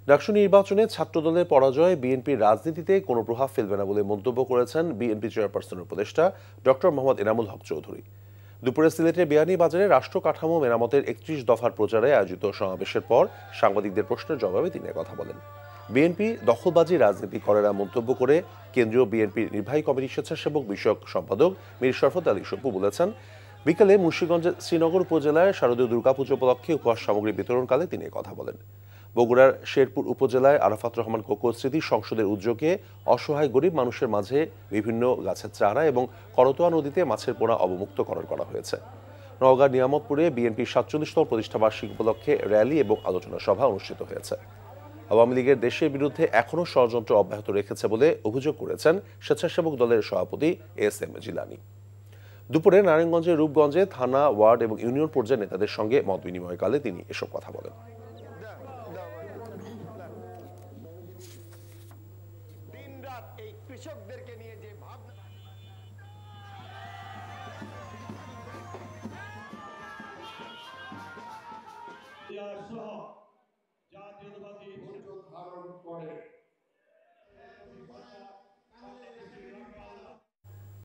ডাকসু নির্বাচনে ছাত্রদলের পরাজয় বিএনপির রাজনীতিতে কোনো প্রভাব ফেলবে না বলে মন্তব্য করেছেন বিএনপি চেয়ারপারসনের উপদেষ্টা ডক্টর মোহাম্মদ এনামুল হক চৌধুরী। দুপুরে সিলেটের বিয়ানীবাজারে রাষ্ট্র কাঠামো মেরামতের ৩১ দফার প্রচারে আয়োজিত সমাবেশের পর সাংবাদিকদের প্রশ্নের জবাবে তিনি কথা বলেন। বিএনপি দখলবাজি রাজনীতি করে না মন্তব্য করে কেন্দ্রীয় বিএনপির নির্বাহী কমিটির স্বেচ্ছাসেবক বিষয়ক সম্পাদক মীর শরফত আলী সপু বলেছেন, বিকালে মুন্সিগঞ্জের শ্রীনগর উপজেলায় শারদীয় দুর্গাপুজো উপলক্ষে উপহার সামগ্রী বিতরণকালে তিনি কথা বলেন। বগুড়ার শেরপুর উপজেলায় আরাফাত রহমান কোকো স্মৃতি সংসদের উদ্যোগে অসহায় গরিব মানুষের মাঝে বিভিন্ন গাছের চারা এবং করতোয়া নদীতে মাছের পোনা অবমুক্তকরণ করা হয়েছে। নওগাঁর নিয়ামতপুরে বিএনপির ৪৭তম প্রতিষ্ঠাবার্ষিকী উপলক্ষে র্যালি এবং আলোচনা সভা অনুষ্ঠিত হয়েছে। আওয়ামী লীগের দেশের বিরুদ্ধে এখনও ষড়যন্ত্র অব্যাহত রেখেছে বলে অভিযোগ করেছেন স্বেচ্ছাসেবক দলের সভাপতি এস এম জিলানী। দুপুরে নারায়ণগঞ্জের রূপগঞ্জে থানা, ওয়ার্ড এবং ইউনিয়ন পর্যায়ের নেতাদের সঙ্গে মত বিনিময়কালে তিনি এসব কথা বলেন। কৃষকদেরকে নিয়ে যে ভাবনা